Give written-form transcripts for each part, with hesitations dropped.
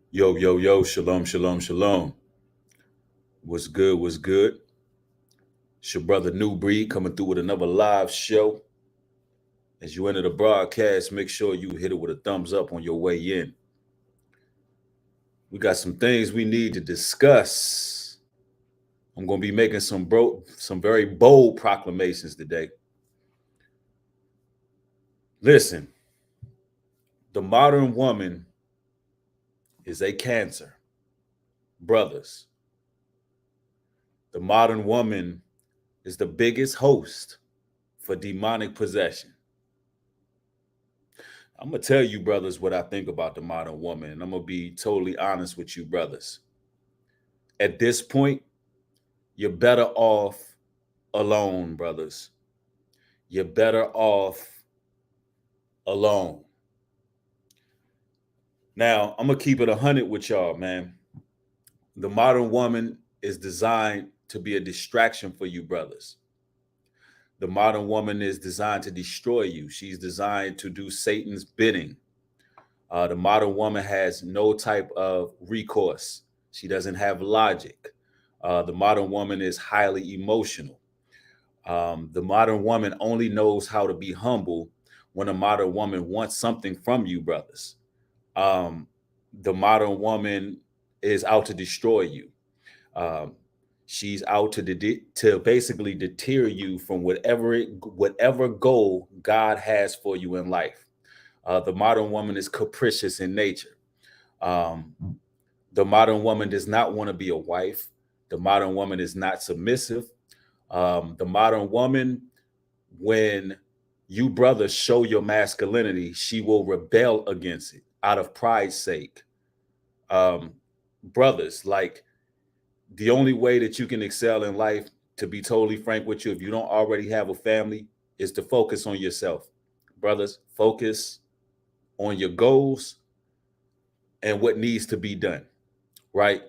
Yo, yo, yo, shalom, shalom, shalom. What's good? What's good? It's your brother New Breed coming through with another live show. As you enter the broadcast, make sure you hit it with a thumbs up on your way in. We got some things we need to discuss. I'm going to be making some very bold proclamations today. Listen, the modern woman is a cancer. Brothers, the modern woman is the biggest host for demonic possession. I'm going to tell you, brothers, what I think about the modern woman, and I'm going to be totally honest with you, brothers. At this point, you're better off alone, brothers. You're better off alone. Now, I'm going to keep it 100 with y'all, man. The modern woman is designed to be a distraction for you, brothers. The modern woman is designed to destroy you. She's designed to do Satan's bidding. The modern woman has no type of recourse. She doesn't have logic. The modern woman is highly emotional. The modern woman only knows how to be humble when a modern woman wants something from you, brothers. The modern woman is out to destroy you. She's out to basically deter you from whatever goal God has for you in life. The modern woman is capricious in nature. The modern woman does not want to be a wife. The modern woman is not submissive. The modern woman, when you brothers show your masculinity, she will rebel against it out of pride's sake. Brothers, like, the only way that you can excel in life, to be totally frank with you, if you don't already have a family, is to focus on yourself. Brothers, focus on your goals and what needs to be done, right?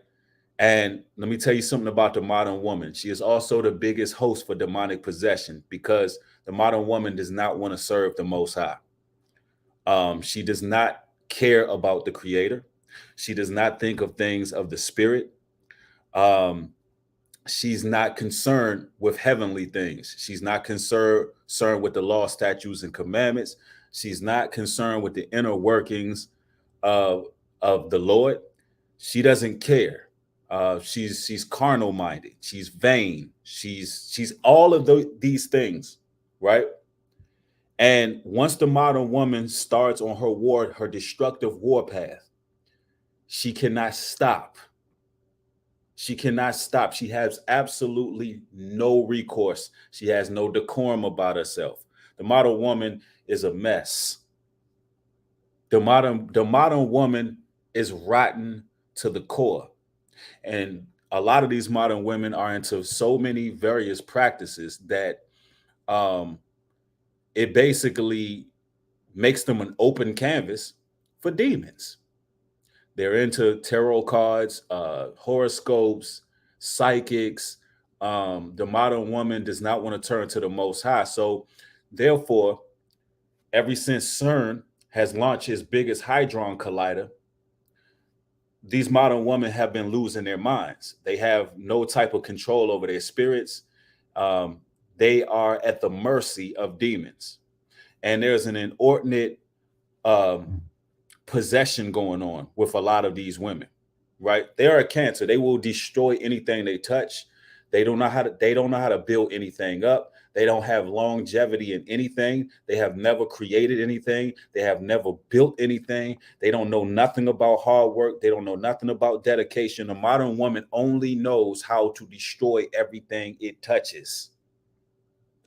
And let me tell you something about the modern woman. She is also the biggest host for demonic possession because the modern woman does not want to serve the Most High. She does not care about the Creator. She does not think of things of the Spirit. She's not concerned with heavenly things. She's not concerned with the law, statutes, and commandments. She's not concerned with the inner workings of the Lord. She doesn't care. She's carnal minded. She's vain. She's all of these things, right? And once the modern woman starts on her destructive war path, she cannot stop. She cannot stop. She has absolutely no recourse. She has no decorum about herself. The modern woman is a mess. The modern woman is rotten to the core. And a lot of these modern women are into so many various practices that it basically makes them an open canvas for demons. They're into tarot cards, horoscopes, psychics. The modern woman does not want to turn to the Most High. So, therefore, ever since CERN has launched his biggest hadron collider, these modern women have been losing their minds. They have no type of control over their spirits. They are at the mercy of demons. And there's an inordinate possession going on with a lot of these women, right? They're a cancer. They will destroy anything they touch. They don't know how to build anything up. They don't have longevity in anything. They have never created anything. They have never built anything. They don't know nothing about hard work. They don't know nothing about dedication. A modern woman only knows how to destroy everything it touches.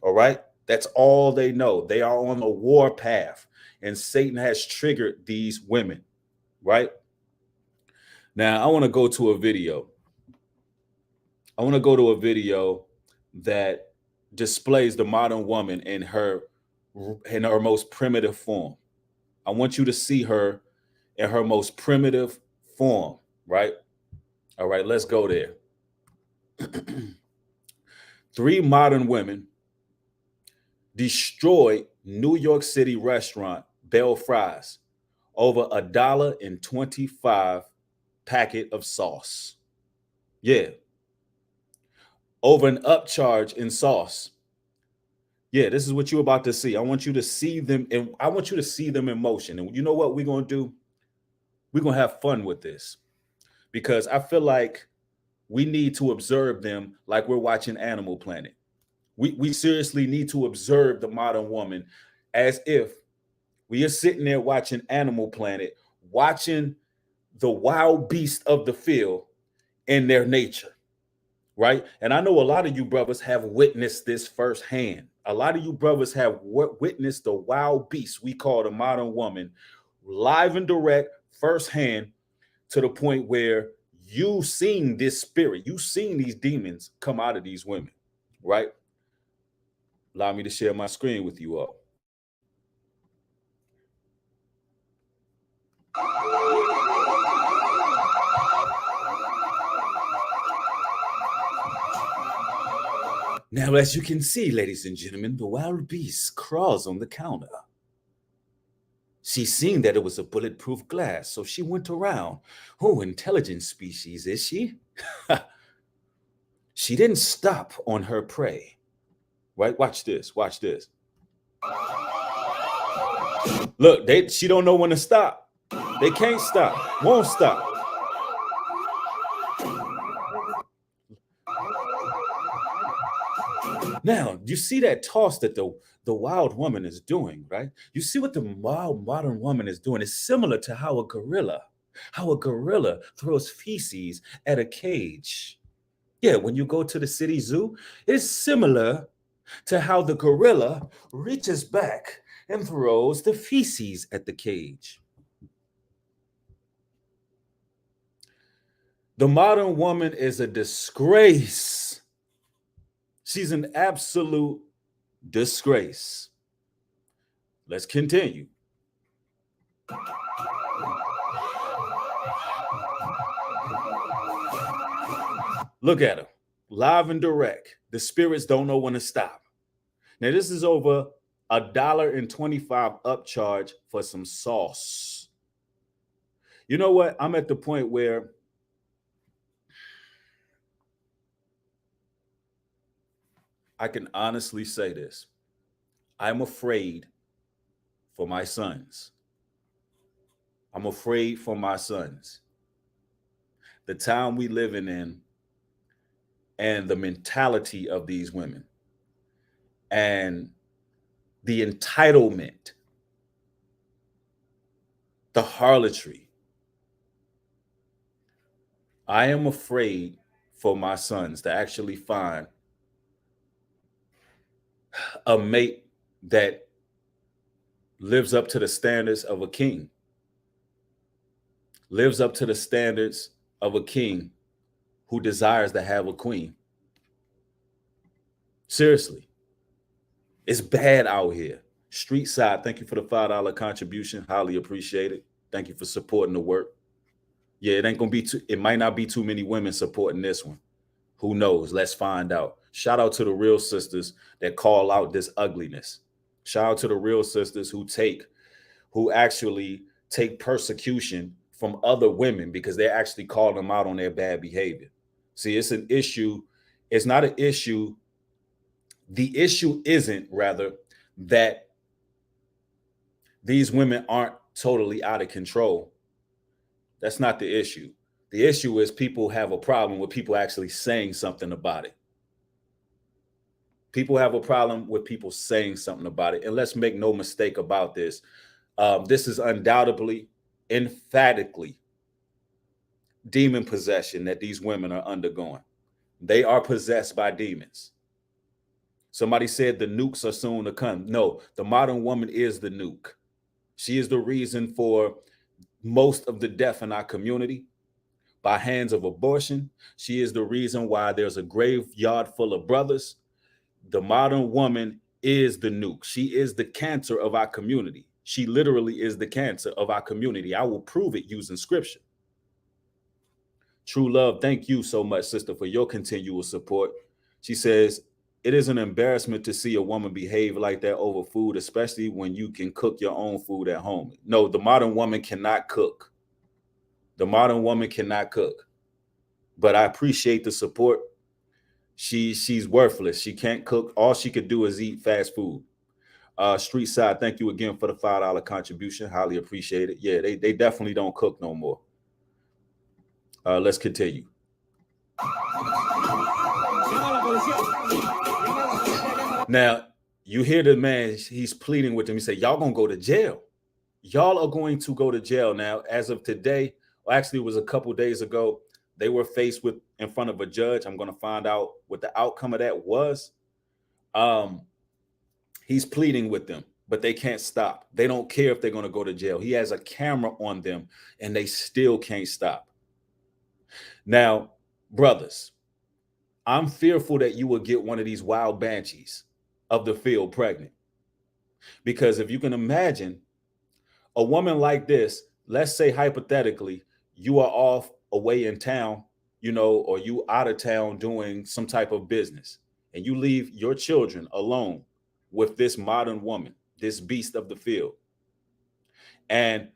All right? That's all they know. They are on a war path. And Satan has triggered these women, right? Now, I want to go to a video. I want to go to a video that displays the modern woman in her most primitive form. I want you to see her in her most primitive form, right? All right, let's go there. 3 modern women destroyed New York City restaurant bell fries, over $1.25 packet of sauce. Yeah, over an upcharge in sauce. Yeah, this is what you're about to see. I want you to see them, and I want you to see them in motion. And you know what we're gonna do? We're gonna have fun with this because I feel like we need to observe them like we're watching Animal Planet. We seriously need to observe the modern woman as if we are sitting there watching Animal Planet, watching the wild beast of the field in their nature, right? And I know a lot of you brothers have witnessed this firsthand. A lot of you brothers have witnessed the wild beast we call the modern woman live and direct, firsthand, to the point where you've seen this spirit, you've seen these demons come out of these women, right? Allow me to share my screen with you all. Now, as you can see, ladies and gentlemen, the wild beast crawls on the counter. She seen that it was a bulletproof glass, so she went around. Oh, intelligent species, is she? She didn't stop on her prey. Right? Watch this. Watch this. Look, she don't know when to stop. They can't stop. Won't stop. Now, you see that toss that the wild woman is doing, right? You see what the wild modern woman is doing. It's similar to how a gorilla throws feces at a cage. Yeah, when you go to the city zoo, it's similar to how the gorilla reaches back and throws the feces at the cage. The modern woman is a disgrace. She's an absolute disgrace. Let's continue. Look at her, live and direct. The spirits don't know when to stop. Now, this is over $1.25 upcharge for some sauce. You know what? I'm at the point where I can honestly say this. I'm afraid for my sons. I'm afraid for my sons. The time we living in and the mentality of these women and the entitlement, the harlotry. I am afraid for my sons to actually find a mate that lives up to the standards of a king, lives up to the standards of a king who desires to have a queen. Seriously, it's bad out here. Street side, thank you for the $5 contribution. Highly appreciate it. Thank you for supporting the work. Yeah, it ain't gonna be it might not be too many women supporting this one. Who knows? Let's find out. Shout out to the real sisters that call out this ugliness. Shout out to the real sisters who actually take persecution from other women because they actually call them out on their bad behavior. See, it's an issue. It's not an issue. The issue isn't rather that these women aren't totally out of control. That's not the issue. The issue is people have a problem with people actually saying something about it. People have a problem with people saying something about it. And let's make no mistake about this. This is undoubtedly, emphatically demon possession that these women are undergoing. They are possessed by demons. Somebody said the nukes are soon to come. No, the modern woman is the nuke. She is the reason for most of the death in our community by hands of abortion. She is the reason why there's a graveyard full of brothers. The modern woman is the nuke. She is the cancer of our community. She literally is the cancer of our community. I will prove it using scripture. True love, thank you so much, sister, for your continual support. She says, It is an embarrassment to see a woman behave like that over food, especially when you can cook your own food at home. No, the modern woman cannot cook. The modern woman cannot cook. But I appreciate the support. She's worthless. She can't cook. All she could do is eat fast food. Street Side, thank you again for the $5 contribution. Highly appreciate it. Yeah, they definitely don't cook no more. Let's continue. Now, you hear the man, he's pleading with them. He said, y'all gonna go to jail. Y'all are going to go to jail. Now, as of today, well, actually, it was a couple days ago, they were faced with in front of a judge. I'm going to find out what the outcome of that was. He's pleading with them, but they can't stop. They don't care if they're going to go to jail. He has a camera on them, and they still can't stop. Now, brothers, I'm fearful that you will get one of these wild banshees of the field pregnant. Because if you can imagine a woman like this, let's say hypothetically, you are off away in town, or you out of town doing some type of business, and you leave your children alone with this modern woman, this beast of the field. And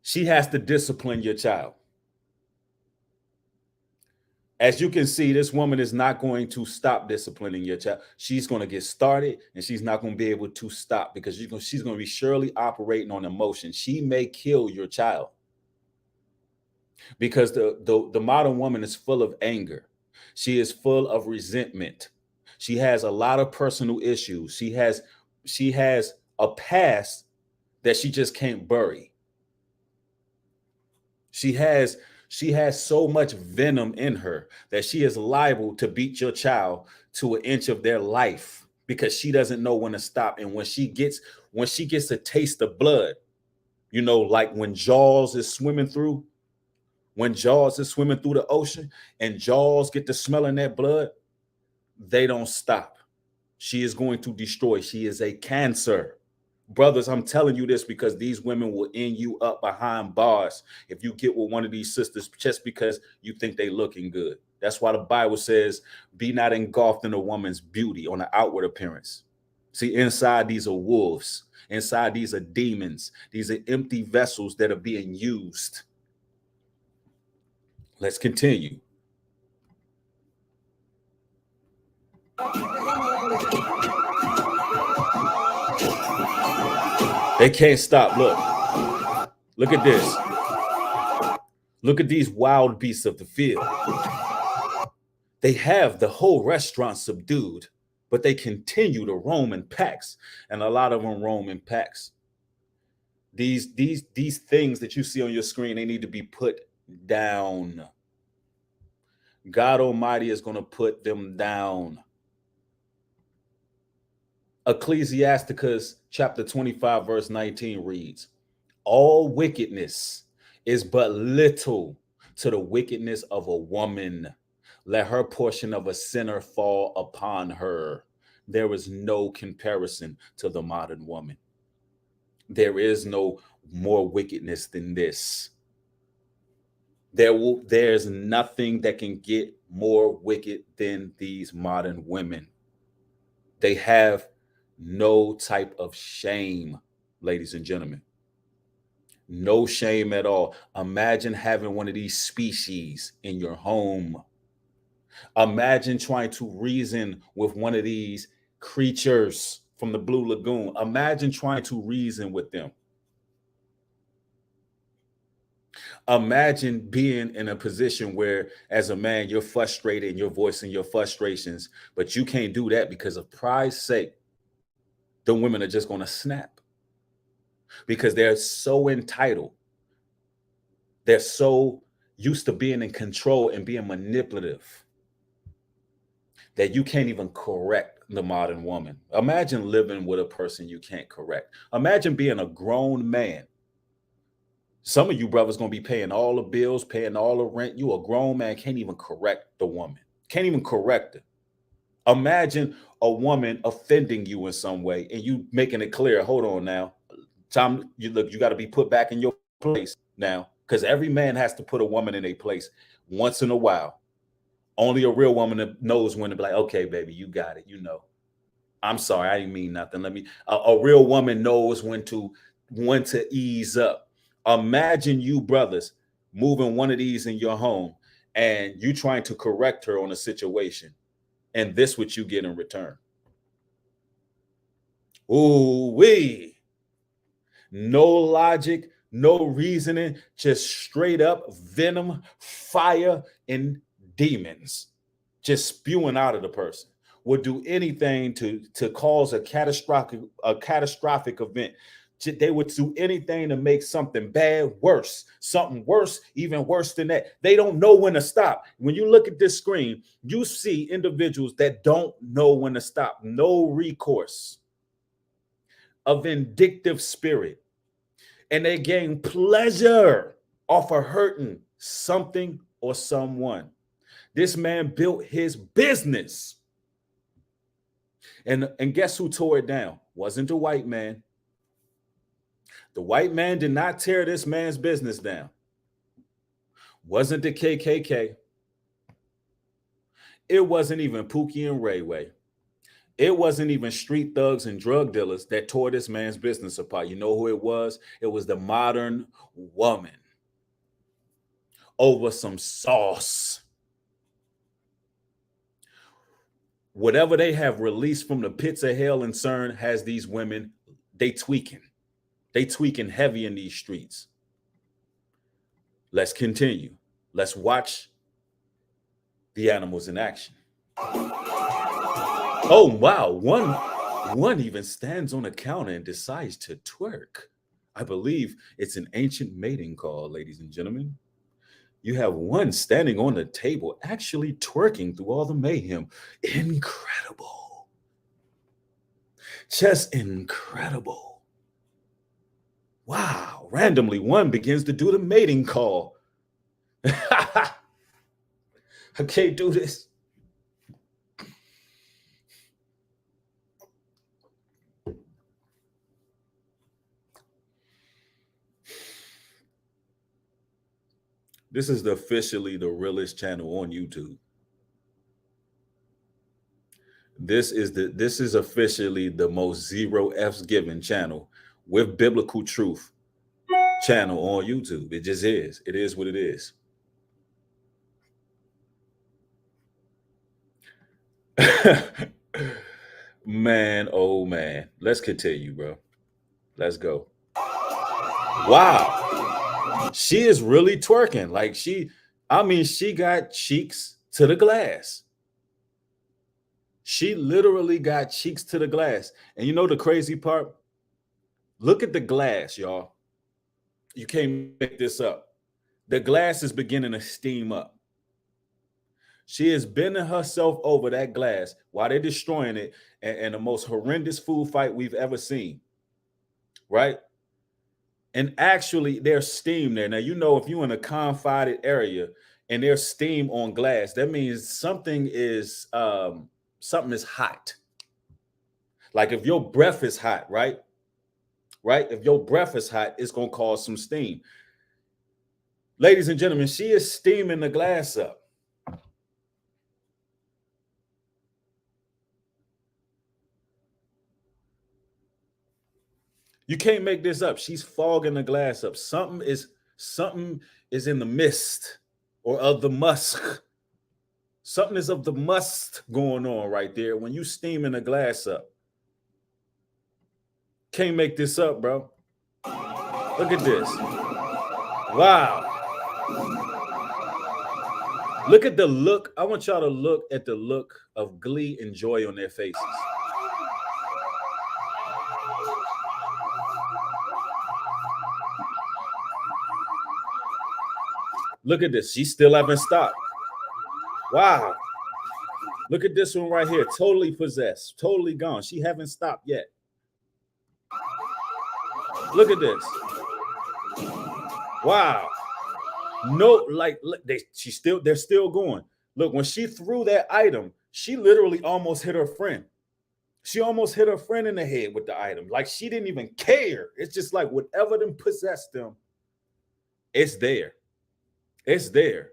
she has to discipline your child. As you can see, this woman is not going to stop disciplining your child. She's going to get started, and she's not going to be able to stop because she's going to be surely operating on emotion. She may kill your child because the modern woman is full of anger. She is full of resentment. She has a lot of personal issues. She has a past that she just can't bury. She has so much venom in her that she is liable to beat your child to an inch of their life because she doesn't know when to stop. And when she gets a taste of blood, like when Jaws is swimming through the ocean and Jaws get to smelling that blood, they don't stop. She is going to destroy. She is a cancer. Brothers, I'm telling you this because these women will end you up behind bars if you get with one of these sisters just because you think they looking good. That's why the Bible says, be not engulfed in a woman's beauty on the outward appearance. See, inside these are wolves. Inside these are demons. These are empty vessels that are being used. Let's continue. They can't stop. Look at this. Look at these wild beasts of the field. They have the whole restaurant subdued, but they continue to roam in packs, and a lot of them roam in packs. These things that you see on your screen, they need to be put down. God Almighty is going to put them down. Ecclesiasticus chapter 25 verse 19 reads, all wickedness is but little to the wickedness of a woman. Let her portion of a sinner fall upon her. There is no comparison to the modern woman. There is no more wickedness than this. There's nothing that can get more wicked than these modern women. They have no type of shame, ladies and gentlemen. No shame at all. Imagine having one of these species in your home. Imagine trying to reason with one of these creatures from the Blue Lagoon. Imagine trying to reason with them. Imagine being in a position where, as a man, you're frustrated and you're voicing your frustrations, but you can't do that because of pride's sake. The women are just going to snap because they're so entitled. They're so used to being in control and being manipulative that you can't even correct the modern woman. Imagine living with a person you can't correct. Imagine being a grown man. Some of you brothers going to be paying all the bills, paying all the rent. You a grown man, can't even correct the woman. Can't even correct her. Imagine a woman offending you in some way and you making it clear, hold on now. You got to be put back in your place now, because every man has to put a woman in a place once in a while. Only a real woman knows when to be like, okay, baby, you got it. You know, I'm sorry, I didn't mean nothing. Let me. A real woman knows when to ease up. Imagine you brothers moving one of these in your home, and you trying to correct her on a situation, and this what you get in return. Ooh wee. No logic, no reasoning, just straight up venom, fire, and demons just spewing out of the person. Would do anything to cause a catastrophic event. They would do anything to make something bad worse, something worse, even worse than that. They don't know when to stop. When you look at this screen, you see individuals that don't know when to stop. No recourse, a vindictive spirit, and they gain pleasure off of hurting something or someone. This man built his business. And guess who tore it down? Wasn't the white man. The white man did not tear this man's business down. Wasn't the KKK. It wasn't even Pookie and Ray Way. It wasn't even street thugs and drug dealers that tore this man's business apart. You know who it was? It was the modern woman over some sauce. Whatever they have released from the pits of hell and CERN has these women, they tweaking. They tweaking heavy in these streets. Let's continue. Let's watch the animals in action. Oh, wow. One even stands on a counter and decides to twerk. I believe it's an ancient mating call, ladies and gentlemen. You have one standing on the table, actually twerking through all the mayhem. Incredible. Just incredible. Wow. Randomly, one begins to do the mating call. I can't do this. This is officially the realest channel on YouTube. This is officially the most zero F's given channel with biblical truth channel on YouTube. It just is. It is what it is. Man, oh man. Let's continue, bro. Let's go. Wow. She is really twerking. Like she got cheeks to the glass. She literally got cheeks to the glass. And you know the crazy part? Look at the glass, y'all. You can't make this up. The glass is beginning to steam up. She is bending herself over that glass while they're destroying it, and the most horrendous food fight we've ever seen. Right? And actually, there's steam there. Now, you know, if you're in a confined area and there's steam on glass, that means something is hot. Like if your breath is hot, right? Right? If your breath is hot, it's going to cause some steam. Ladies and gentlemen, she is steaming the glass up. You can't make this up. She's fogging the glass up. Something is in the mist or of the musk. Something is of the must going on right there when you steaming the glass up. Can't make this up, bro. Look at this. Wow. Look at the look. I want y'all to look at the look of glee and joy on their faces. Look at this. She still haven't stopped. Wow. Look at this one right here. Totally possessed. Totally gone. She haven't stopped yet. Look at this. Wow. No, like they're still going. Look, when she threw that item, she literally almost hit her friend. She almost hit her friend in the head with the item. Like she didn't even care. It's just like whatever them possessed them, it's there. It's there.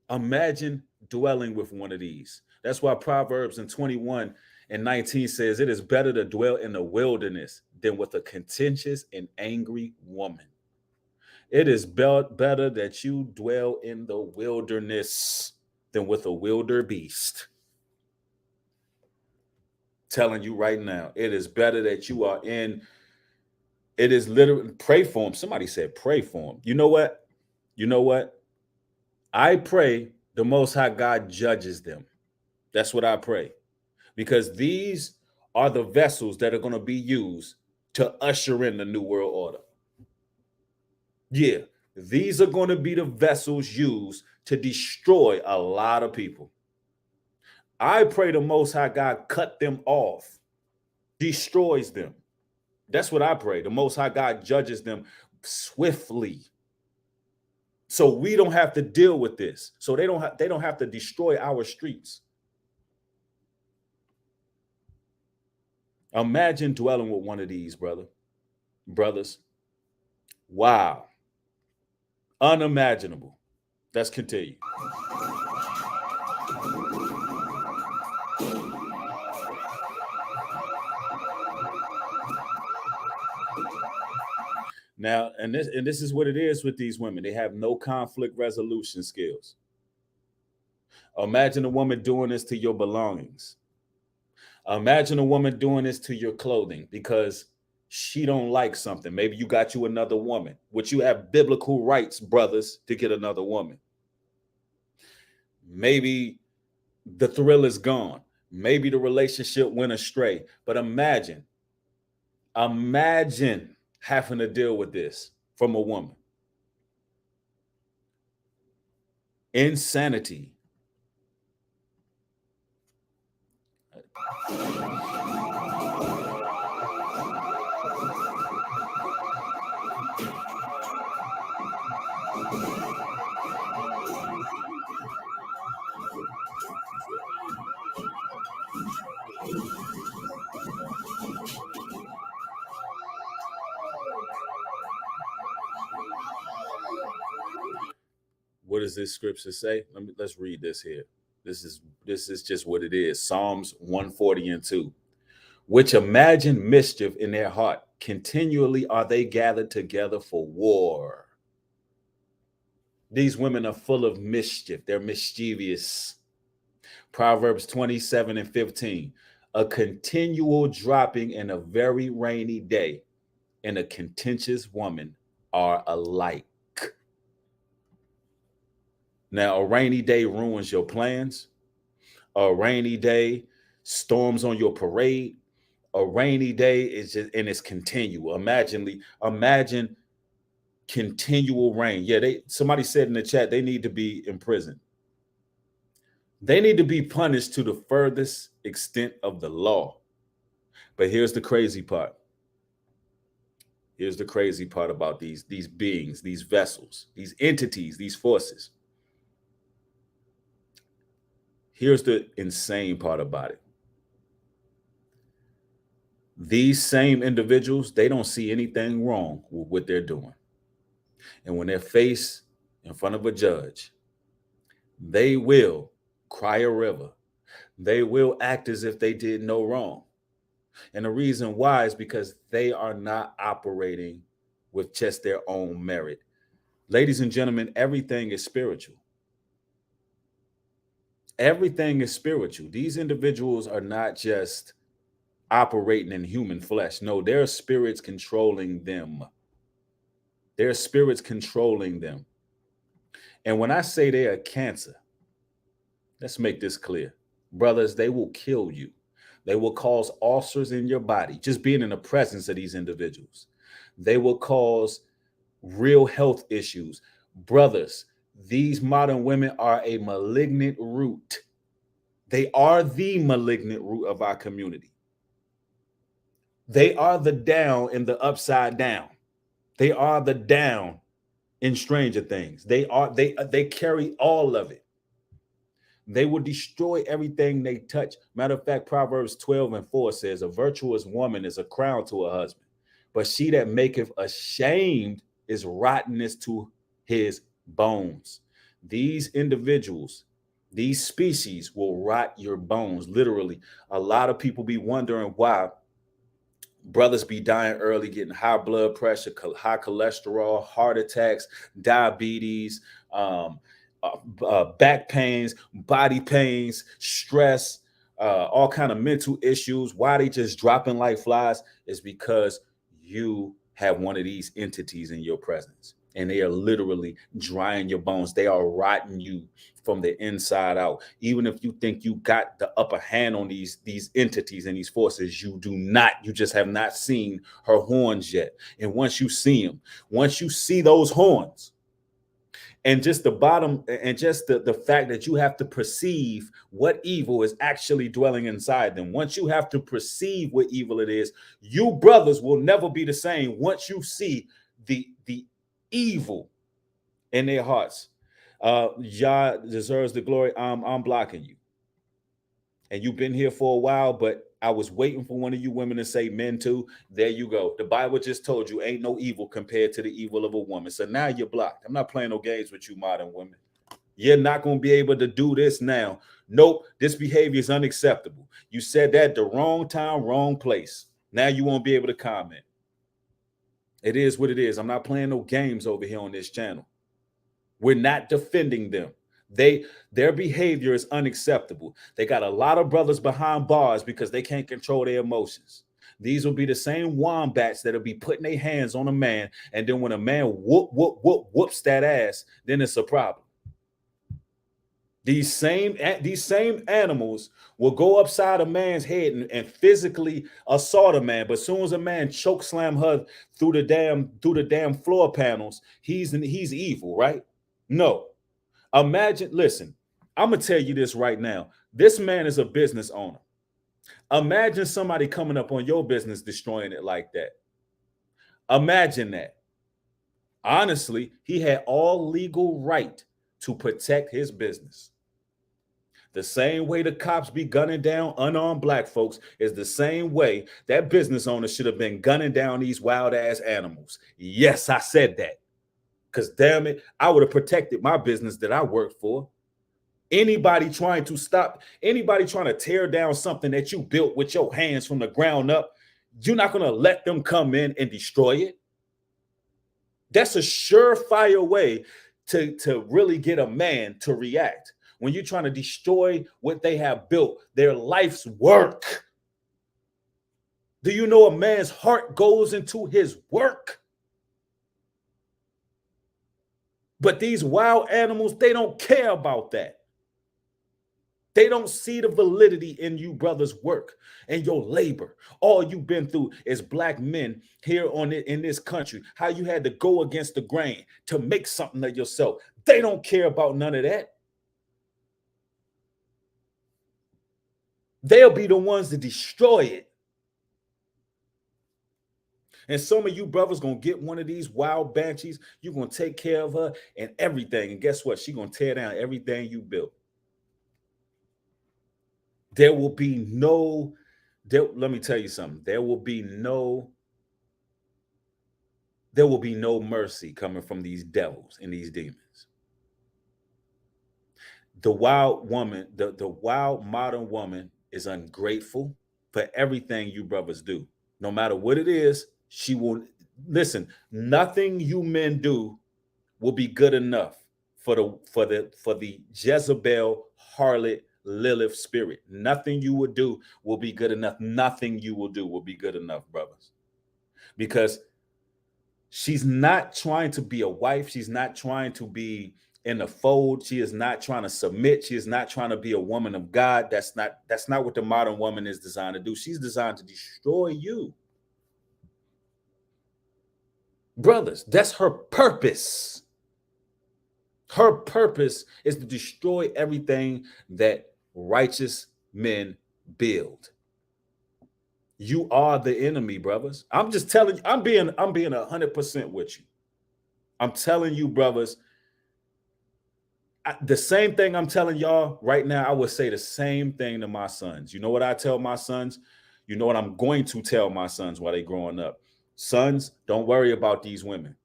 Imagine dwelling with one of these. That's why Proverbs in 21 and 19 says it is better to dwell in the wilderness than with a contentious and angry woman. It is better that you dwell in the wilderness than with a wildebeest. Telling you right now, it is better that you are in. It is literally pray for them. Somebody said pray for them. You know what? You know what? I pray the Most High God judges them. That's what I pray. Because these are the vessels that are going to be used to usher in the New World Order. Yeah, these are going to be the vessels used to destroy a lot of people. I pray the Most High God cut them off, destroys them. That's what I pray. The Most High God judges them swiftly. So we don't have to deal with this. So they don't have to destroy our streets. Imagine dwelling with one of these, brothers. Wow. Unimaginable. Let's continue. Now, and this is what it is with these women. They have no conflict resolution skills. Imagine a woman doing this to your belongings. Imagine a woman doing this to your clothing because she don't like something. Maybe you got you another woman, which you have biblical rights, brothers, to get another woman. Maybe the thrill is gone. Maybe the relationship went astray. But imagine having to deal with this from a woman. Insanity. What does this scripture say? Let's read this here. This is just what it is. Psalms 140 and 2. Which imagine mischief in their heart. Continually are they gathered together for war. These women are full of mischief. They're mischievous. Proverbs 27 and 15. A continual dropping in a very rainy day and a contentious woman are alike. Now, a rainy day ruins your plans. A rainy day storms on your parade. A rainy day is just, and it's continual. Imagine continual rain. Yeah, somebody said in the chat they need to be in prison. They need to be punished to the furthest extent of the law. But here's the crazy part. Here's the crazy part about these beings, these vessels, these entities, these forces. Here's the insane part about it. These same individuals, they don't see anything wrong with what they're doing. And when they're faced in front of a judge, they will cry a river. They will act as if they did no wrong. And the reason why is because they are not operating with just their own merit. Ladies and gentlemen, everything is spiritual. Everything is spiritual. These individuals are not just operating in human flesh. No, there are spirits controlling them. There are spirits controlling them. And when I say they are cancer, let's make this clear. Brothers, they will kill you. They will cause ulcers in your body, just being in the presence of these individuals. They will cause real health issues. Brothers, these modern women are a malignant root. They are the malignant root of our community. They are the down in the upside down. They are the down in Stranger Things. They carry all of it. They will destroy everything they touch. Matter of fact, Proverbs 12 and 4 says, a virtuous woman is a crown to her husband, but she that maketh ashamed is rottenness to his bones. These individuals These species will rot your bones. Literally, a lot of people be wondering why brothers be dying early, getting high blood pressure, high cholesterol, heart attacks, diabetes, um, back pains, body pains, stress, all kind of mental issues. Why they just dropping like flies is because you have one of these entities in your presence, and they are literally drying your bones. They are rotting you from the inside out. Even if you think you got the upper hand on these entities and these forces, you do not. You just have not seen her horns yet. And once you see them, once you see those horns, and just the bottom, and just the fact that you have to perceive what evil is actually dwelling inside them. Once you have to perceive what evil it is, you brothers will never be the same once you see the evil in their hearts. Yah deserves the glory. I'm blocking you. And you've been here for a while, but I was waiting for one of you women to say men too. There you go. The Bible just told you ain't no evil compared to the evil of a woman. So now you're blocked. I'm not playing no games with you, modern women. You're not going to be able to do this now. Nope, this behavior is unacceptable. You said that the wrong time, wrong place. Now you won't be able to comment. It is what it is. I'm not playing no games over here on this channel. We're not defending them. Their behavior is unacceptable. They got a lot of brothers behind bars because they can't control their emotions. These will be the same wombats that'll be putting their hands on a man, and then when a man whoops that ass, then it's a problem. These same animals will go upside a man's head and physically assault a man, but as soon as a man choke slam her through the damn floor panels, he's evil, right? No. Listen, I'm going to tell you this right now. This man is a business owner. Imagine somebody coming up on your business, destroying it like that. Imagine that. Honestly, he had all legal right to protect his business. The same way the cops be gunning down unarmed black folks is the same way that business owner should have been gunning down these wild ass animals. Yes, I said that. Because damn it, I would have protected my business that I worked for. Anybody trying to tear down something that you built with your hands from the ground up, you're not going to let them come in and destroy it. That's a surefire way to really get a man to react. When you're trying to destroy what they have built, their life's work. Do you know a man's heart goes into his work? But these wild animals, they don't care about that. They don't see the validity in you brothers' work and your labor. All you've been through is black men here in this country, how you had to go against the grain to make something of yourself. They don't care about none of that. They'll be the ones to destroy it. And some of you brothers gonna get one of these wild banshees. You're gonna take care of her and everything. And guess what? She's gonna tear down everything you built. There will be no, let me tell you something. There will be no mercy coming from these devils and these demons. The wild woman, the wild modern woman is ungrateful for everything you brothers do. No matter what it is, she will listen. Nothing you men do will be good enough for the Jezebel harlot Lilith spirit. Nothing you would do will be good enough. Nothing you will do will be good enough, brothers. Because she's not trying to be a wife. She's not trying to be in the fold. She is not trying to submit. She is not trying to be a woman of God. That's not what the modern woman is designed to do. She's designed to destroy you. Brothers, that's her purpose. Her purpose is to destroy everything that righteous men build. You are the enemy, brothers. I'm just telling you, I'm being 100% with you. I'm telling you, brothers, the same thing I'm telling y'all right now, I would say the same thing to my sons. You know what I tell my sons? You know what I'm going to tell my sons while they're growing up? Sons, don't worry about these women.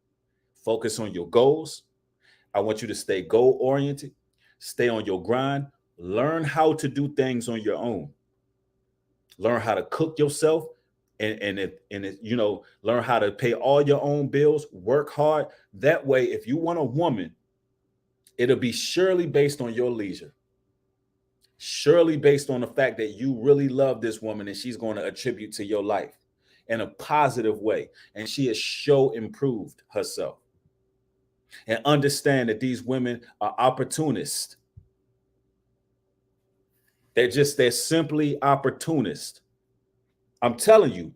Focus on your goals. I want you to stay goal-oriented, stay on your grind, Learn how to do things on your own. Learn how to cook yourself, and learn how to pay all your own bills. Work hard. That way, if you want a woman, it'll be surely based on your leisure. Surely based on the fact that you really love this woman and she's going to attribute to your life in a positive way. And she has improved herself. And understand that these women are opportunists. They're simply opportunists. I'm telling you,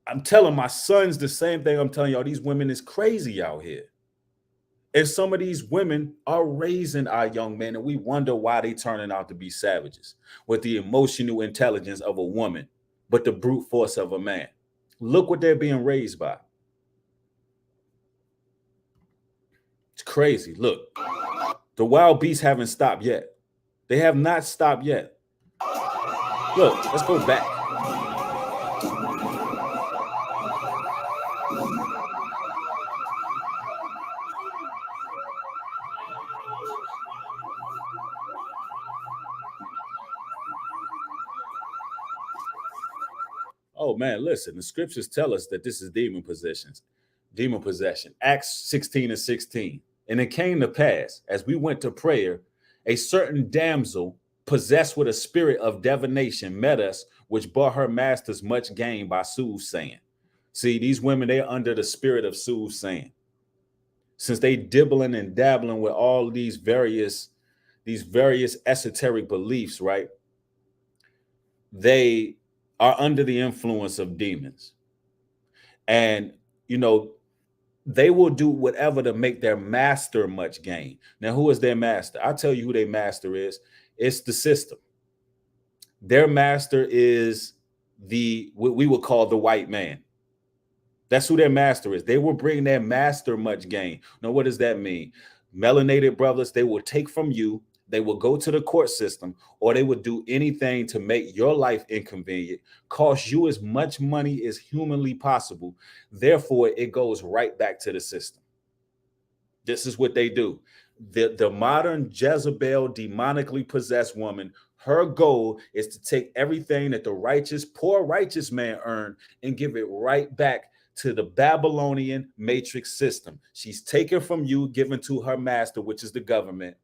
I'm telling my sons the same thing I'm telling y'all. These women is crazy out here. And some of these women are raising our young men, and we wonder why they turning out to be savages with the emotional intelligence of a woman, but the brute force of a man. Look what they're being raised by. It's crazy. Look, the wild beasts haven't stopped yet. They have not stopped yet. Look, let's go back. Oh man, listen, the scriptures tell us that this is demon possession. Acts 16:16. And it came to pass, as we went to prayer, a certain damsel possessed with a spirit of divination met us, which brought her masters much gain by soothsaying. See, these women, they're under the spirit of soothsaying. Since they dibbling and dabbling with all these various esoteric beliefs, right? They are under the influence of demons. And, they will do whatever to make their master much gain. Now, who is their master? I'll tell you who their master is. It's the system. Their master is what we would call the white man. That's who their master is. They will bring their master much gain. Now, what does that mean? Melanated brothers, they will take from you. They will go to the court system, or they would do anything to make your life inconvenient, cost you as much money as humanly possible. Therefore, it goes right back to the system. This is what they do. The modern Jezebel, demonically possessed woman, her goal is to take everything that the poor righteous man earned and give it right back to the Babylonian matrix system. She's taken from you, given to her master, which is the government.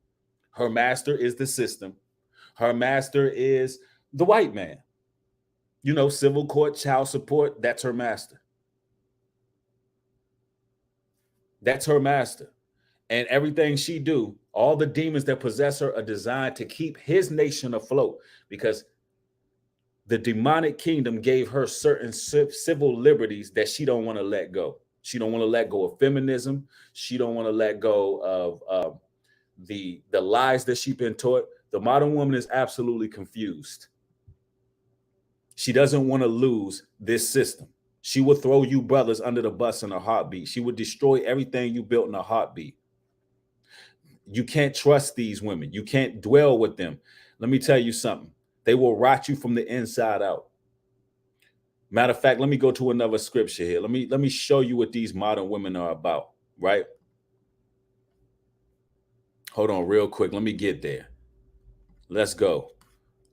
Her master is the system. Her master is the white man. Civil court, child support, that's her master. That's her master. And everything she do, all the demons that possess her are designed to keep his nation afloat, because the demonic kingdom gave her certain civil liberties that she don't want to let go. She don't want to let go of feminism. She don't want to let go of the lies that she's been taught. The modern woman is absolutely confused. She doesn't want to lose this system. She will throw you brothers under the bus in a heartbeat. She would destroy everything you built in a heartbeat. You can't trust these women. You can't dwell with them. Let me tell you something. They will rot you from the inside out. Matter of fact, let me go to another scripture here. Let me show you what these modern women are about, right? Hold on real quick. Let me get there. Let's go.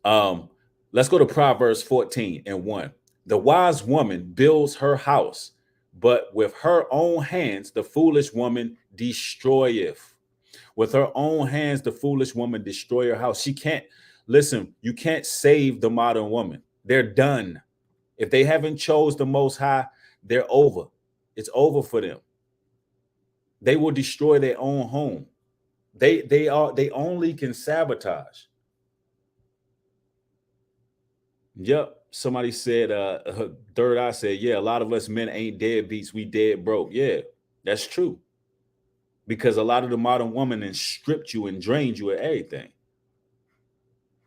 Let's go to Proverbs 14:1. The wise woman builds her house, but with her own hands, the foolish woman destroyeth. With her own hands, the foolish woman destroy her house. She can't, listen, you can't save the modern woman. They're done. If they haven't chose the Most High, they're over. It's over for them. They will destroy their own home. They only can sabotage. Yep. Somebody said, Third Eye said, yeah, a lot of us men ain't deadbeats. We dead broke. Yeah, that's true. Because a lot of the modern woman and stripped you and drained you of everything.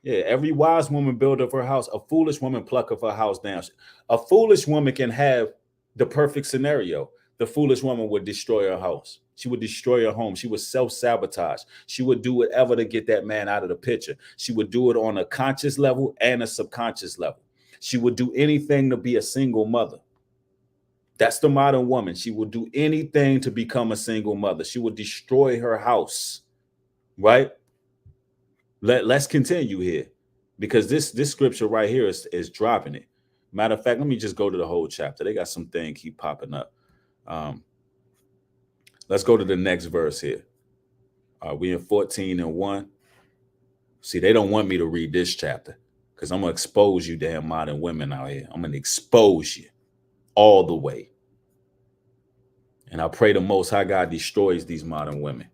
Yeah, every wise woman build up her house. A foolish woman pluck up her house down. A foolish woman can have the perfect scenario. The foolish woman would destroy her house. She would destroy her home. She would self-sabotage. She would do whatever to get that man out of the picture. She would do it on a conscious level and a subconscious level. She would do anything to be a single mother. That's the modern woman. She will do anything to become a single mother. She will destroy her house, right? Let's continue here, because this scripture right here is dropping it. Matter of fact, let me just go to the whole chapter. They got some thing keep popping up. Um, let's go to the next verse here. We in 14:1. See, they don't want me to read this chapter because I'm gonna expose you damn modern women out here. I'm gonna expose you all the way. And I pray the Most High God destroys these modern women.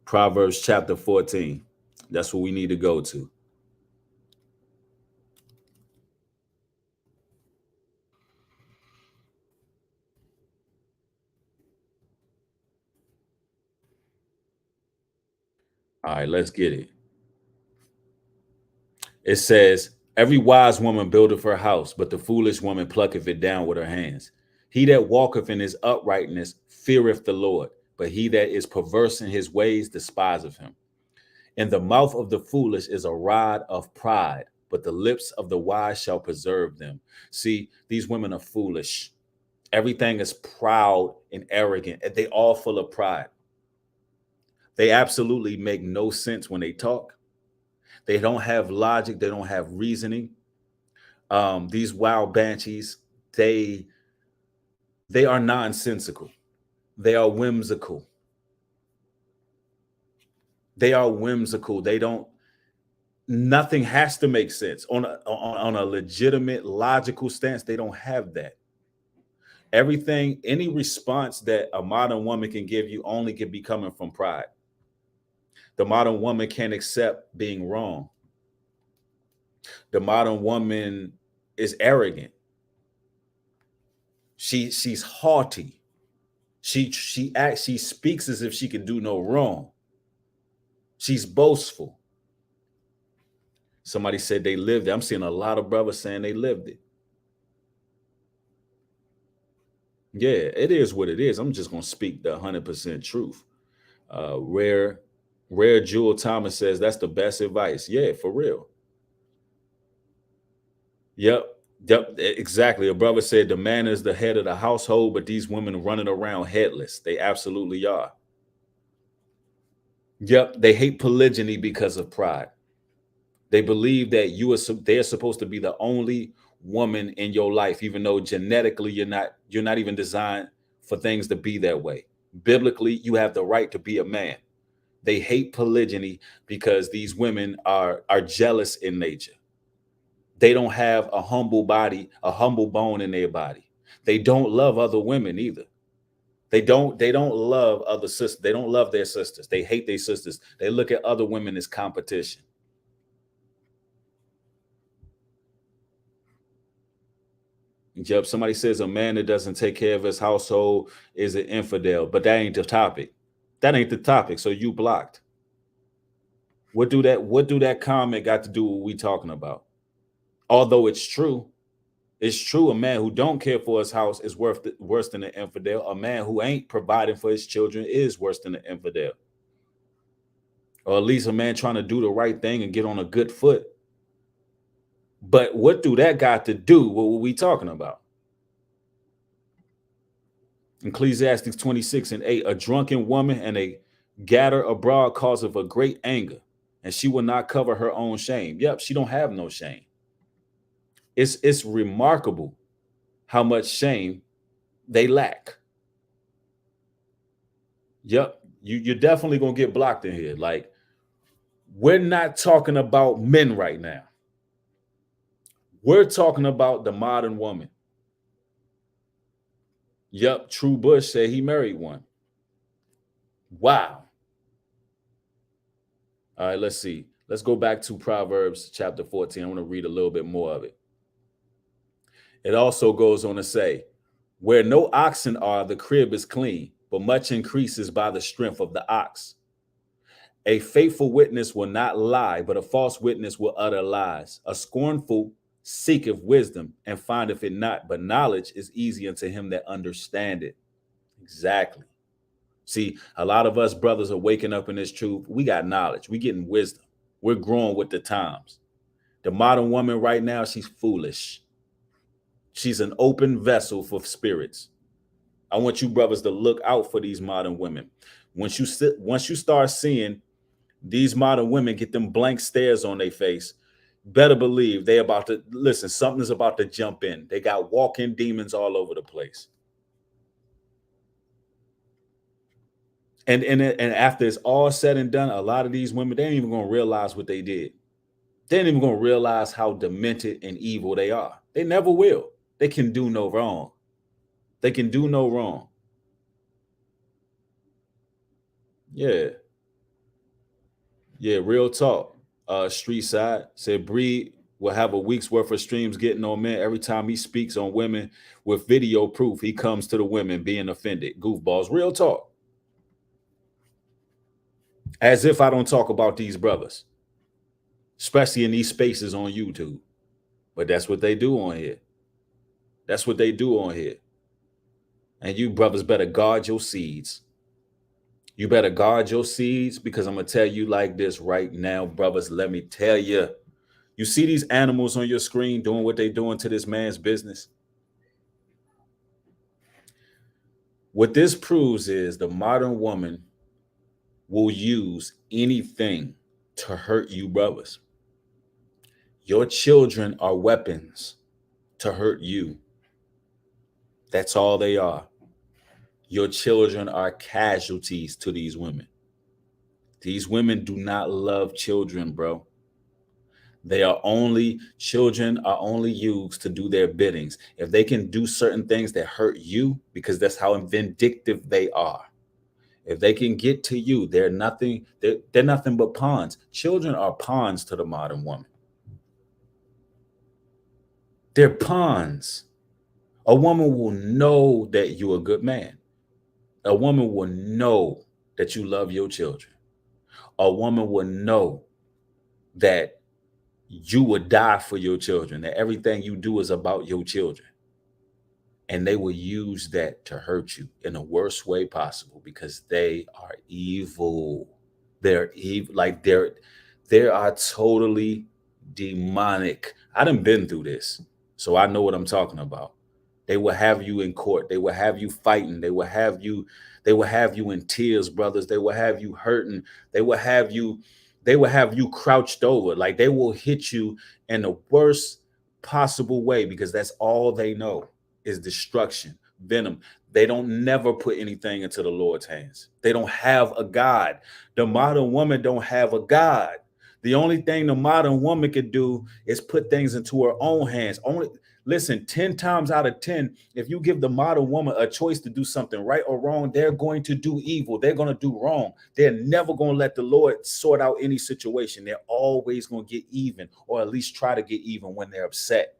Proverbs chapter 14. That's what we need to go to. All right, let's get it. It says, every wise woman buildeth her house, but the foolish woman plucketh it down with her hands. He that walketh in his uprightness feareth the Lord, but he that is perverse in his ways despiseth him. In the mouth of the foolish is a rod of pride, but the lips of the wise shall preserve them. See, these women are foolish. Everything is proud and arrogant. They all full of pride. They absolutely make no sense when they talk. They don't have logic. They don't have reasoning. These wild banshees, they are nonsensical. They are whimsical. They are whimsical. They don't. Nothing has to make sense on a legitimate, logical stance. They don't have that. Everything, any response that a modern woman can give you only can be coming from pride. The modern woman can't accept being wrong. The modern woman is arrogant. She's haughty. She speaks as if she can do no wrong. She's boastful. Somebody said they lived it. I'm seeing a lot of brothers saying they lived it. Yeah, it is what it is. I'm just gonna speak the 100% truth. Rare Jewel Thomas says that's the best advice. Yeah, for real. Yep. Yep, exactly. A brother said the man is the head of the household, but these women are running around headless. They absolutely are. Yep, they hate polygyny because of pride. They believe that they're supposed to be the only woman in your life, even though genetically you're not even designed for things to be that way. Biblically, you have the right to be a man. They hate polygyny because these women are jealous in nature. They don't have a humble body, a humble bone in their body. They don't love other women either. They don't love other sisters. They don't love their sisters. They hate their sisters. They look at other women as competition. Yep, somebody says a man that doesn't take care of his household is an infidel, but that ain't the topic. That ain't the topic. So you blocked. What do that comment got to do with what we talking about? Although it's true. A man who don't care for his house is worse than an infidel. A man who ain't providing for his children is worse than an infidel. Or at least a man trying to do the right thing and get on a good foot. But what do that got to do with what we talking about? Ecclesiastes 26:8, a drunken woman and a gatter abroad cause of a great anger, and she will not cover her own shame. Yep, she don't have no shame. It's remarkable how much shame they lack. Yep, you're definitely gonna get blocked in here. Like, we're not talking about men right now. We're talking about the modern woman. Yep, True Bush said he married one. Wow. All right, let's see. Let's go back to Proverbs chapter 14. I want to read a little bit more of it. It also goes on to say, where no oxen are, the crib is clean, but much increases by the strength of the ox. A faithful witness will not lie, but a false witness will utter lies. A scornful seeketh wisdom and findeth it not, but knowledge is easy unto him that understandeth. Exactly. See, a lot of us brothers are waking up in this truth. We got knowledge. We getting wisdom. We're growing with the times. The modern woman right now, she's foolish. She's an open vessel for spirits. I want you brothers to look out for these modern women. Once you start seeing These modern women get them blank stares on their face. Better believe they about to listen. Something's about to jump in. They got walk-in demons all over the place. And after it's all said and done, a lot of these women, they ain't even gonna realize what they did. They ain't even gonna realize how demented and evil they are. They never will. They can do no wrong. They can do no wrong. Yeah, yeah, real talk. Street side said Breed will have a week's worth of streams getting on men every time he speaks on women with video proof. He comes to the women being offended. Goofballs, real talk. As if I don't talk about these brothers, especially in these spaces on YouTube. But that's what they do on here. That's what they do on here. And you brothers better guard your seeds. You better guard your seeds, because I'm going to tell you like this right now, brothers. Let me tell you. You see these animals on your screen doing what they're doing to this man's business? What this proves is the modern woman will use anything to hurt you, brothers. Your children are weapons to hurt you. That's all they are. Your children are casualties to these women. These women do not love children, bro. Children are only used to do their biddings. If they can do certain things that hurt you, because that's how vindictive they are. If they can get to you, they're nothing but pawns. Children are pawns to the modern woman. They're pawns. A woman will know that you're a good man. A woman will know that you love your children. A woman will know that you would die for your children, that everything you do is about your children. And they will use that to hurt you in the worst way possible, because they are evil. They're evil. Like they are totally demonic. I done been through this, so I know what I'm talking about. They will have you in court. They will have you fighting. They will have you in tears, brothers. They will have you hurting. They will have you crouched over. Like, they will hit you in the worst possible way, because that's all they know is destruction, venom. They don't never put anything into the Lord's hands. They don't have a God. The modern woman don't have a God. The only thing the modern woman could do is put things into her own hands. Only listen, 10 times out of 10, if you give the modern woman a choice to do something right or wrong, they're going to do evil. They're going to do wrong. They're never going to let the Lord sort out any situation. They're always going to get even, or at least try to get even when they're upset.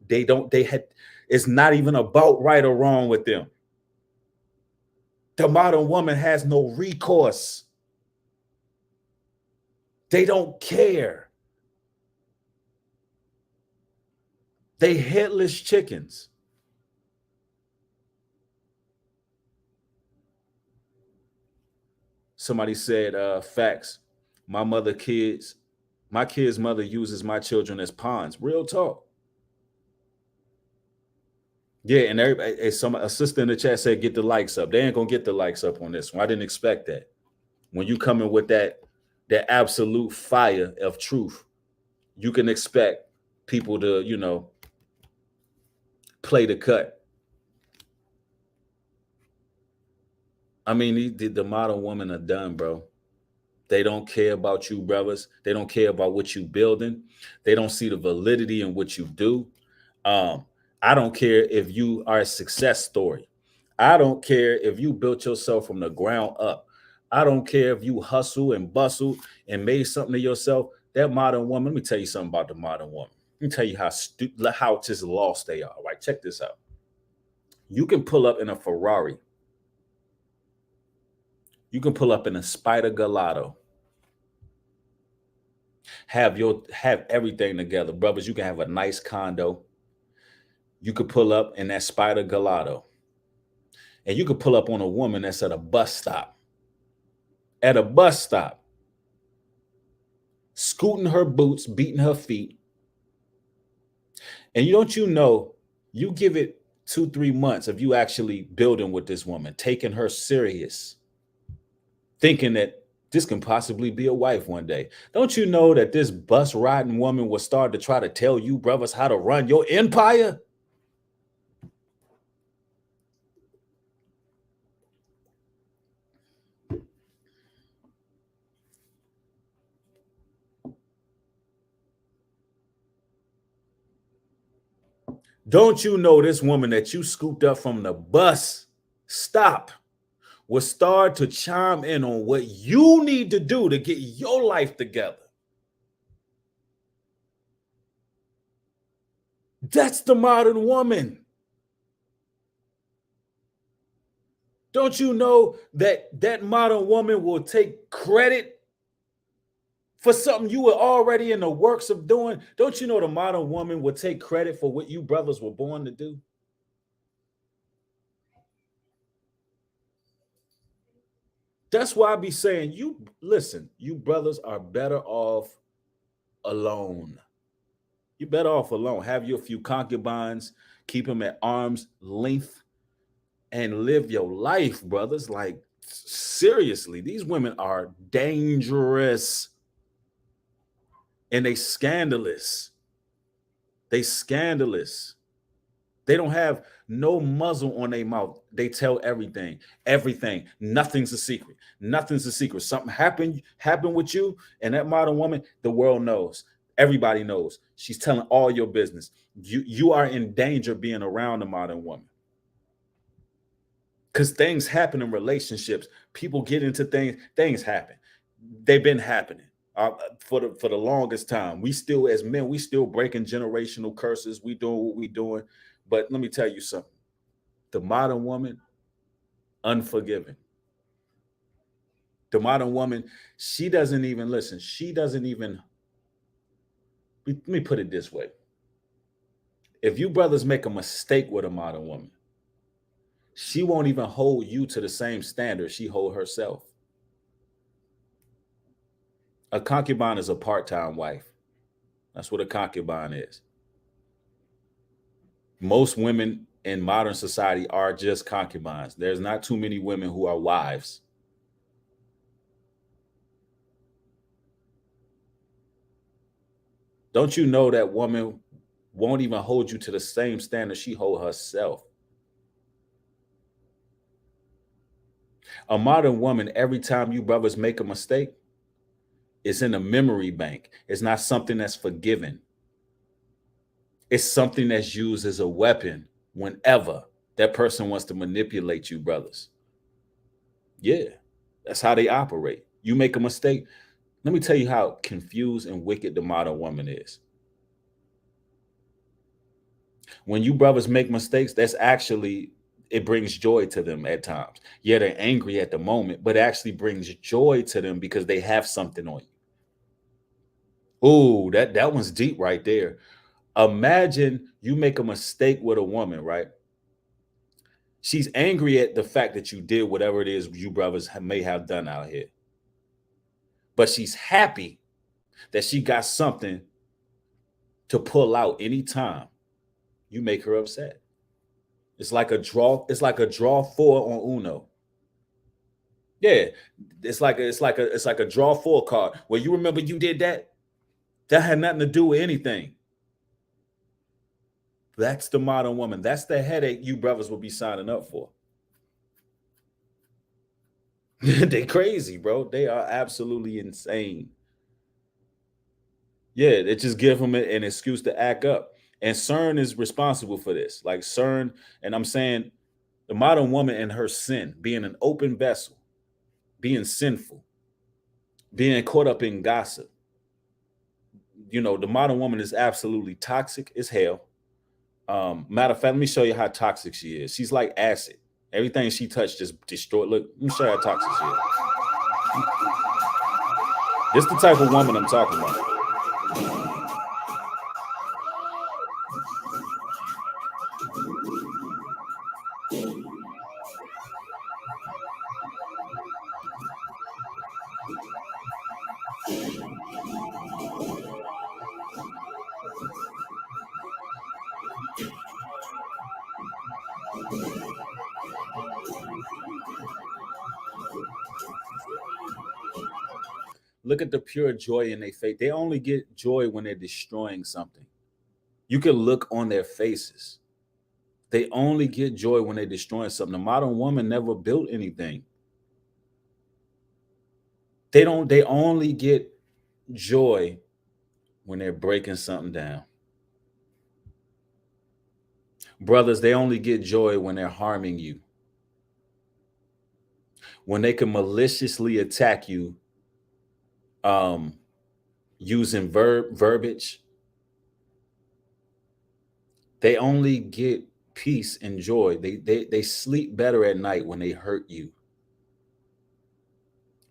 It's not even about right or wrong with them. The modern woman has no recourse. They don't care. They headless chickens. Somebody said, facts. My kids' mother uses my children as pawns. Real talk. Yeah, and everybody, a sister in the chat said, get the likes up. They ain't gonna get the likes up on this one. I didn't expect that. When you come in with that absolute fire of truth, you can expect people to, play the cut. I mean, the modern women are done, bro. They don't care about you, brothers. They don't care about what you building. They don't see the validity in what you do. I don't care if you are a success story. I don't care if you built yourself from the ground up. I don't care if you hustle and bustle and made something of yourself. That modern woman, let me tell you something about the modern woman. Let me tell you how just lost they are. Right? Check this out. You can pull up in a Ferrari. You can pull up in a Spider Gelato. Have everything together, brothers. You can have a nice condo. You could pull up in that Spider Gelato, and you could pull up on a woman that's at a bus stop. At a bus stop, scooting her boots, beating her feet. And you give it 2-3 months of you actually building with this woman, taking her serious, thinking that This can possibly be a wife one day. Don't you know that this bus riding woman will start to try to tell you brothers how to run your empire? Don't you know this woman that you scooped up from the bus stop will start to chime in on what you need to do to get your life together? That's the modern woman. Don't you know that that modern woman will take credit for something you were already in the works of doing? Don't you know the modern woman will take credit for what you brothers were born to do? That's why I be saying, you listen, you brothers are better off alone. You're better off alone. Have your few concubines, keep them at arm's length, and live your life, brothers. Like, seriously, these women are dangerous and they scandalous. They scandalous. They don't have no muzzle on their mouth. They tell everything, everything. Nothing's a secret. Nothing's a secret. Something happened with you and that modern woman. The world knows. Everybody knows. She's telling all your business. You are in danger being around a modern woman because things happen in relationships. People get into things. Things happen. They've been happening for the longest time. We still, as men, we still breaking generational curses. We doing what we doing. But let me tell you something. The modern woman, unforgiving. The modern woman, she doesn't even listen. She doesn't even, let me put it this way. If you brothers make a mistake with a modern woman, she won't even hold you to the same standard she hold herself. A concubine is a part-time wife. That's what a concubine is. Most women in modern society are just concubines. There's not too many women who are wives. Don't you know that woman won't even hold you to the same standard she hold herself? A modern woman, every time you brothers make a mistake, it's in a memory bank. It's not something that's forgiven. It's something that's used as a weapon whenever that person wants to manipulate you, brothers. Yeah, that's how they operate. You make a mistake. Let me tell you how confused and wicked the modern woman is. When you brothers make mistakes, that's actually, it brings joy to them at times. Yeah, they're angry at the moment, but it actually brings joy to them because they have something on you. Ooh, that one's deep right there. Imagine you make a mistake with a woman, right? She's angry at the fact that you did whatever it is you brothers may have done out here. But she's happy that she got something to pull out anytime you make her upset. It's like a draw four on Uno. Yeah. It's like a draw four card. Well, you remember you did that? That had nothing to do with anything. That's the modern woman. That's the headache you brothers will be signing up for. They crazy, bro. They are absolutely insane. Yeah, it just give them an excuse to act up. And CERN is responsible for this. Like CERN, and I'm saying the modern woman and her sin, being an open vessel, being sinful, being caught up in gossip. You know, the modern woman is absolutely toxic as hell. Matter of fact, let me show you how toxic she is. She's like acid. Everything she touched just destroyed. Look, let me show you how toxic she is. This is the type of woman I'm talking about. Look at the pure joy in their face. They only get joy when they're destroying something. You can look on their faces. They only get joy when they're destroying something. The modern woman never built anything. They only get joy when they're breaking something down. Brothers, they only get joy when they're harming you. When they can maliciously attack you, um, using verbiage. They only get peace and joy. They sleep better at night when they hurt you.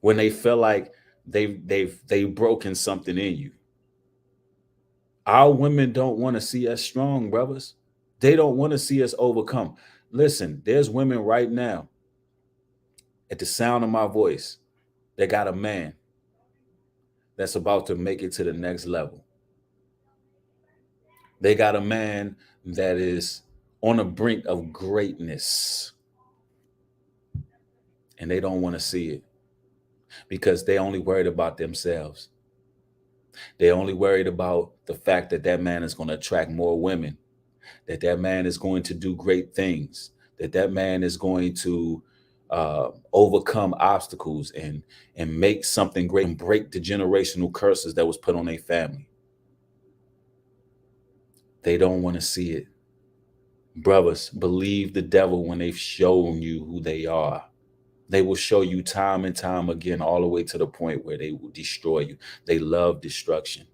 When they feel like they've broken something in you. Our women don't want to see us strong, brothers. They don't want to see us overcome. Listen, there's women right now at the sound of my voice that got a man that's about to make it to the next level. They got a man that is on the brink of greatness, and they don't want to see it because they only worried about themselves. They only worried about the fact that that man is going to attract more women, that that man is going to do great things, that that man is going to overcome obstacles and make something great and break the generational curses that was put on their family. They don't want to see it. Brothers, believe the devil when they've shown you who they are. They will show you time and time again, all the way to the point where they will destroy you. They love destruction.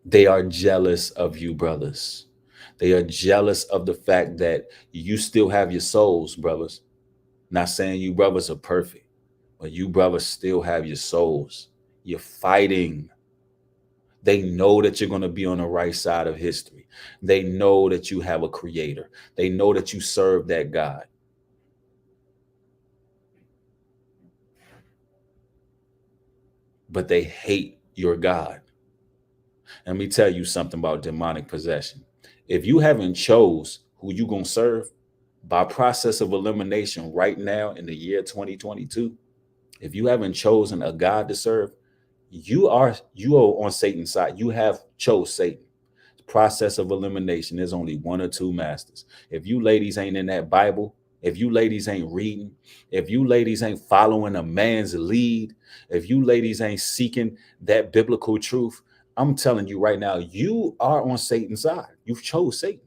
They are jealous of you, brothers. They are jealous of the fact that you still have your souls, brothers. Not saying you brothers are perfect, but you brothers still have your souls. You're fighting. They know that you're going to be on the right side of history. They know that you have a creator. They know that you serve that God. But they hate your God. Let me tell you something about demonic possession. If you haven't chose who you going to serve by process of elimination right now in the year 2022, if you haven't chosen a God to serve, you are on Satan's side. You have chose Satan. Process of elimination. There's only one or two masters. If you ladies ain't in that Bible, if you ladies ain't reading, if you ladies ain't following a man's lead, if you ladies ain't seeking that biblical truth, I'm telling you right now, you are on Satan's side. You've chose Satan.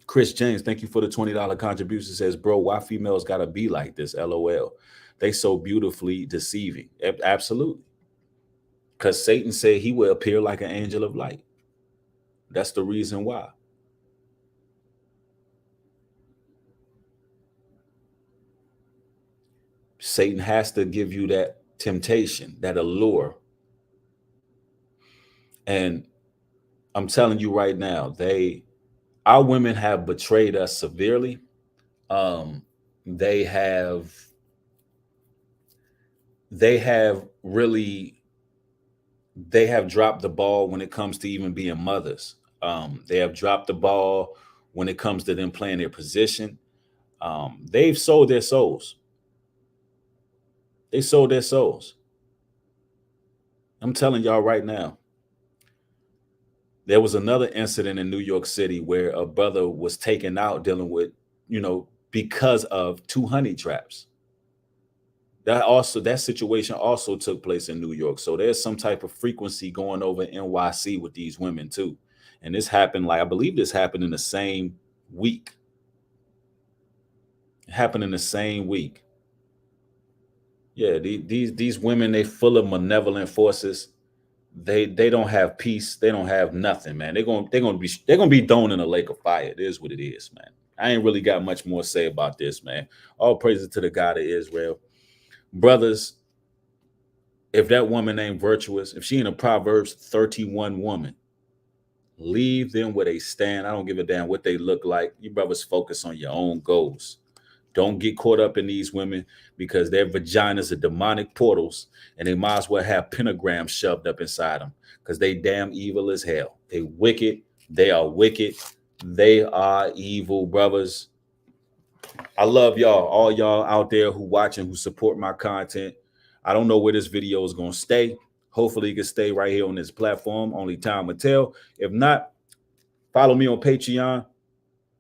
Chris James, thank you for the $20 contribution. Says, bro, why females gotta be like this? LOL. They so beautifully deceiving. Absolutely. Because Satan said he will appear like an angel of light. That's the reason why. Satan has to give you that temptation, that allure. And I'm telling you right now, our women have betrayed us severely. Um, they have they have really they have dropped the ball when it comes to even being mothers. They have dropped the ball when it comes to them playing their position. They've sold their souls. They sold their souls. I'm telling y'all right now. There was another incident in New York City where a brother was taken out dealing with, because of two honey traps. That situation also took place in New York. So there's some type of frequency going over NYC with these women too. And this happened, I believe this happened in the same week. It happened in the same week. Yeah, these women, they full of malevolent forces. They don't have peace. They don't have nothing, man. They're gonna be thrown in a lake of fire. It is what it is, man. I ain't really got much more to say about this, man. All praises to the God of Israel. Brothers, if that woman ain't virtuous, if she ain't a Proverbs 31 woman, leave them where they stand. I don't give a damn what they look like. You brothers focus on your own goals. Don't get caught up in these women because their vaginas are demonic portals and they might as well have pentagrams shoved up inside them because they damn evil as hell. They wicked. They are wicked. They are evil, brothers. I love y'all, all y'all out there who watching, who support my content. I don't know where this video is going to stay. Hopefully it can stay right here on this platform. Only time will tell. If not, follow me on Patreon,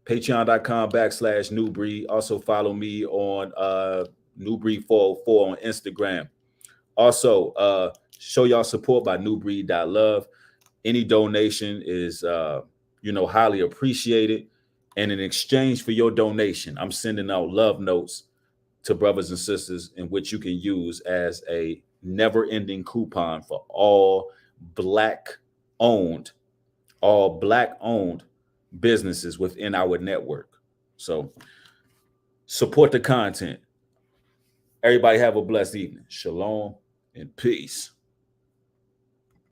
patreon.com/New Breed. Also follow me on New Breed 404 on Instagram. Also, show y'all support by newbreed.love. Any donation is highly appreciated. And in exchange for your donation, I'm sending out love notes to brothers and sisters in which you can use as a never-ending coupon for all black-owned businesses within our network. So support the content. Everybody have a blessed evening. Shalom and peace.